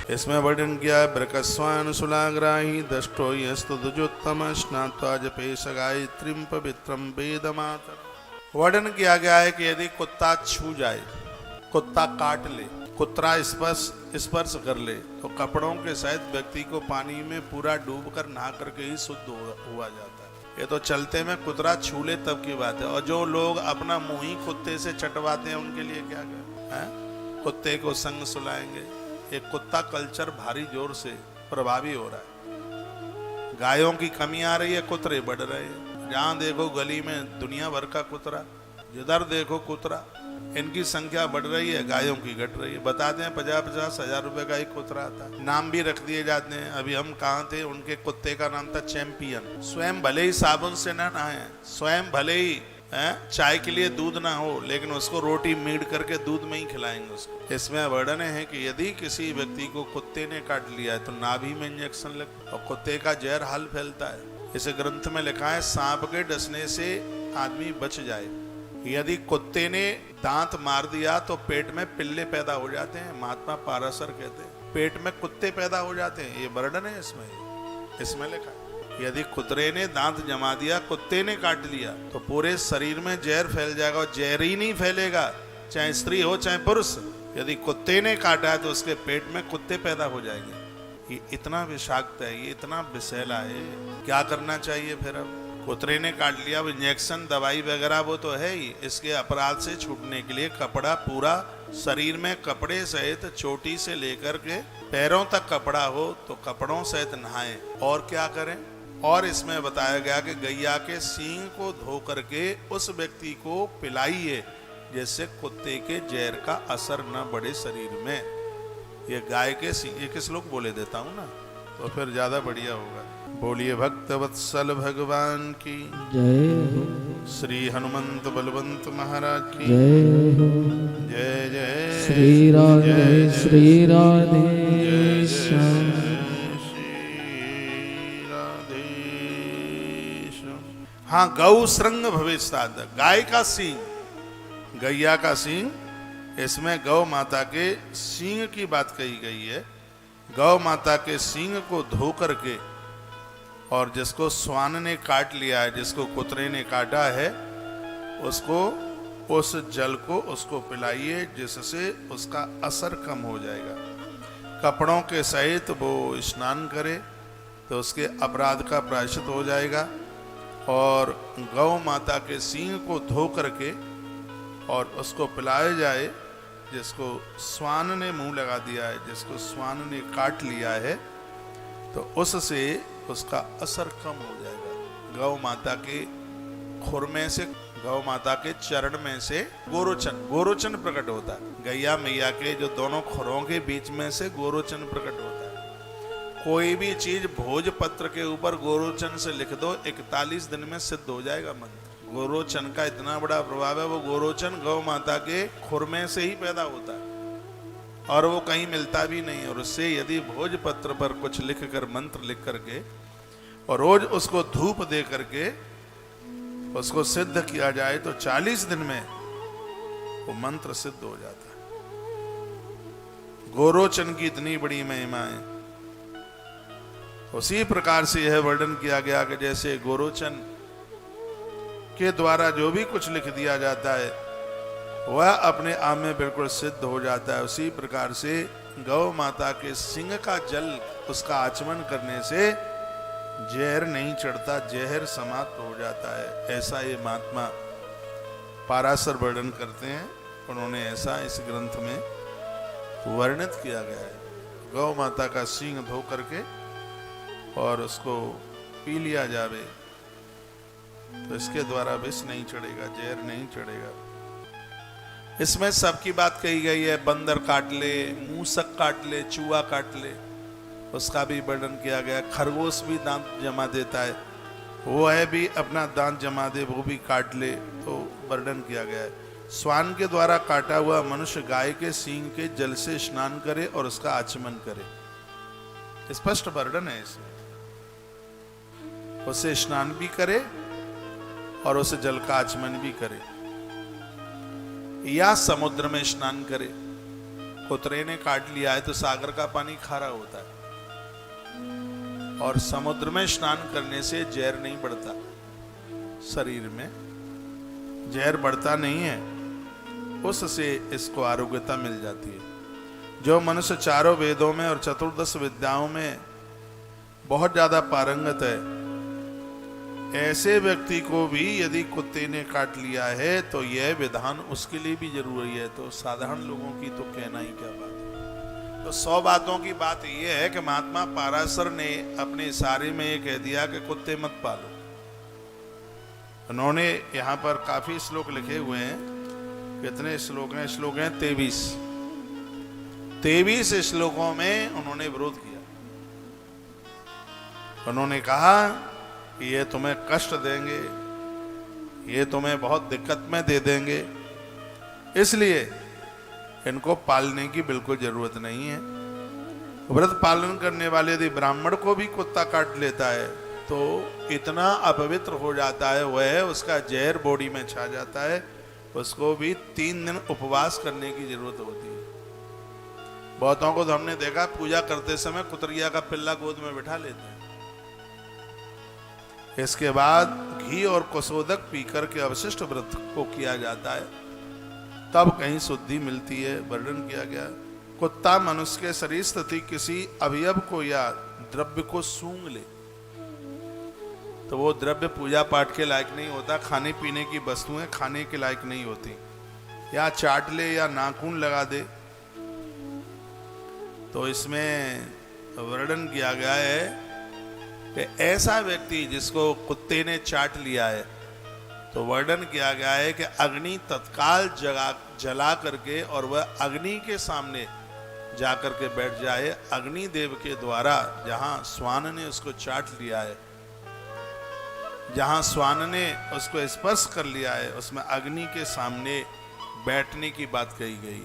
इसमें वर्णन किया है ब्रकस्वान सुलाग्राही दष्टो यस्तु दुजोत्तम स्नात्वा जपेश गायत्रीम पवित्रम वेदमातर। वर्णन किया गया है कि यदि कुत्ता छू जाए, कुत्ता काट ले, कुत्ता स्पर्श कर ले तो कपड़ों के सहित व्यक्ति को पानी में पूरा डूबकर नहा करके ही शुद्ध हुआ जाता है। ये तो चलते में कुत्ता छू ले तब की बात है। और जो लोग अपना मुंह ही कुत्ते से चटवाते हैं उनके लिए क्या है? कुत्ते को संग सुलाएंगे। एक कुत्ता कल्चर भारी जोर से प्रभावी हो रहा है। गायों की कमी आ रही है, कुत्ते बढ़ रहे हैं। जहां देखो गली में दुनिया भर का कुतरा, जिधर देखो कुतरा। इनकी संख्या बढ़ रही है, गायों की घट रही है। बताते हैं 50-50 हजार रुपए का एक कुतरा आता है। नाम भी रख दिए जाते हैं। अभी हम कहाँ थे, उनके कुत्ते का नाम था चैंपियन। स्वयं भले ही साबुन से न नहाए, स्वयं भले ही चाय के लिए दूध ना हो, लेकिन उसको रोटी मीड करके दूध में ही खिलाएंगे उसको। इसमें वर्णन है कि यदि किसी व्यक्ति को कुत्ते ने काट लिया है तो नाभि में इंजेक्शन लग, और कुत्ते का जहर हल फैलता है। इस ग्रंथ में लिखा है सांप के डसने से आदमी बच जाए। यदि कुत्ते ने दांत मार दिया तो पेट में पिल्ले पैदा हो जाते हैं। महात्मा पाराशर कहते हैं पेट में कुत्ते पैदा हो जाते हैं। ये वर्णन है इसमें लिखा है। यदि कुत्ते ने दांत जमा दिया, कुत्ते ने काट लिया तो पूरे शरीर में जहर फैल जाएगा। और जहर ही नहीं फैलेगा, चाहे स्त्री हो चाहे पुरुष। यदि कुत्ते ने काटा है तो उसके पेट में कुत्ते पैदा हो जाएंगे। ये इतना विषाक्त है, ये इतना विषैला है। क्या करना चाहिए फिर? अब कुत्ते ने काट लिया, अब इंजेक्शन दवाई वगैरह वो तो है ही। इसके अपराध से छूटने के लिए कपड़ा, पूरा शरीर में कपड़े सहित चोटी से लेकर के पैरों तक कपड़ा हो तो कपड़ों सहित नहाएं। और क्या करें? और इसमें बताया गया कि गैया के सींग को धो करके उस व्यक्ति को पिलाइए, जिससे कुत्ते के जहर का असर न बढ़े शरीर में। ये गाय के सींग, एक श्लोक बोले देता हूँ ना तो फिर ज्यादा बढ़िया होगा। बोलिए भक्त वत्सल भगवान की जय हो। श्री हनुमंत बलवंत महाराज की जय हो। जय जय श्री राधे श्री राधे श्याम। हाँ, गौ श्रृंग भविष्याद, गाय का सींग, गैया का सींग। इसमें गौ माता के सींग की बात कही गई है। गौ माता के सींग को धो करके, और जिसको स्वान ने काट लिया है, जिसको कुतरे ने काटा है, उसको उस जल को उसको पिलाइए, जिससे उसका असर कम हो जाएगा। कपड़ों के सहित वो स्नान करे तो उसके अपराध का प्रायश्चित हो जाएगा। और गौ माता के सींग को धो करके और उसको पिलाया जाए, जिसको स्वान ने मुंह लगा दिया है, जिसको स्वान ने काट लिया है, तो उससे उसका असर कम हो जाएगा। गौ माता के खुर में से, गौ माता के चरण में से गोरोचन प्रकट होता है। गैया मैया के जो दोनों खुरों के बीच में से गोरोचन प्रकट होता है। कोई भी चीज भोजपत्र के ऊपर गोरोचन से लिख दो, 41 दिन में सिद्ध हो जाएगा मंत्र। गोरोचन का इतना बड़ा प्रभाव है। वो गोरोचन गौ माता के खुर में से ही पैदा होता है और वो कहीं मिलता भी नहीं। और उससे यदि भोजपत्र पर कुछ लिख कर, मंत्र लिख करके, और रोज उसको धूप दे करके उसको सिद्ध किया जाए तो 40 दिन में वो मंत्र सिद्ध हो जाता है। गोरोचन की इतनी बड़ी महिमा है। उसी प्रकार से यह वर्णन किया गया कि जैसे गोरोचन के द्वारा जो भी कुछ लिख दिया जाता है वह अपने आप में बिल्कुल सिद्ध हो जाता है। उसी प्रकार से गौ माता के सिंग का जल, उसका आचमन करने से जहर नहीं चढ़ता, जहर समाप्त हो जाता है। ऐसा ये महात्मा पाराशर वर्णन करते हैं। उन्होंने ऐसा इस ग्रंथ में वर्णित किया गया है। गौ माता का सींग धो करके और उसको पी लिया जावे तो इसके द्वारा विष नहीं चढ़ेगा, जहर नहीं चढ़ेगा। इसमें सबकी बात कही गई है। बंदर काट ले, मूसक काट ले, चूहा काट ले, उसका भी वर्णन किया गया। खरगोश भी दांत जमा देता है, वो है भी अपना दांत जमा दे, वो भी काट ले, तो वर्णन किया गया है। स्वान के द्वारा काटा हुआ मनुष्य गाय के सींग के जल से स्नान करे और उसका आचमन करे। स्पष्ट वर्णन है इसमें। उसे स्नान भी करे और उसे जल का आचमन भी करे, या समुद्र में स्नान करे। कुतरे ने काट लिया है तो सागर का पानी खारा होता है, और समुद्र में स्नान करने से जहर नहीं बढ़ता, शरीर में जहर बढ़ता नहीं है, उससे इसको आरोग्यता मिल जाती है। जो मनुष्य चारों वेदों में और चतुर्दश विद्याओं में बहुत ज्यादा पारंगत है, ऐसे व्यक्ति को भी यदि कुत्ते ने काट लिया है तो यह विधान उसके लिए भी जरूरी है। तो साधारण लोगों की तो कहना ही क्या बात है। तो 100 बातों की बात यह है कि महात्मा पाराशर ने अपने इशारे में यह कह दिया कि कुत्ते मत पालो। उन्होंने यहाँ पर काफी श्लोक लिखे हुए हैं। कितने श्लोक हैं? श्लोक हैं 23 श्लोकों में उन्होंने विरोध किया। उन्होंने कहा कि ये तुम्हें कष्ट देंगे, ये तुम्हें बहुत दिक्कत में दे देंगे, इसलिए इनको पालने की बिल्कुल जरूरत नहीं है। व्रत पालन करने वाले यदि ब्राह्मण को भी कुत्ता काट लेता है तो इतना अपवित्र हो जाता है वह, उसका जहर बॉडी में छा जाता है, उसको भी 3 दिन उपवास करने की जरूरत होती है। बहुतों को तो हमने देखा पूजा करते समय कुतरिया का पिल्ला गोद में बिठा लेते हैं। इसके बाद घी और कुशोदक पीकर के अवशिष्ट व्रत को किया जाता है, तब कहीं शुद्धि मिलती है। वर्णन किया गया, कुत्ता मनुष्य के शरीर स्थिति किसी अवयव को या द्रव्य को सूंघ ले तो वो द्रव्य पूजा पाठ के लायक नहीं होता, खाने पीने की वस्तुएं खाने के लायक नहीं होती, या चाट ले या नाखून लगा दे। तो इसमें वर्णन किया गया है कि ऐसा व्यक्ति जिसको कुत्ते ने चाट लिया है, तो वर्णन किया गया है कि अग्नि तत्काल जला करके और वह अग्नि के सामने जाकर के बैठ जाए। अग्नि देव के द्वारा जहां श्वान ने उसको चाट लिया है, जहां श्वान ने उसको स्पर्श कर लिया है, उसमें अग्नि के सामने बैठने की बात कही गई।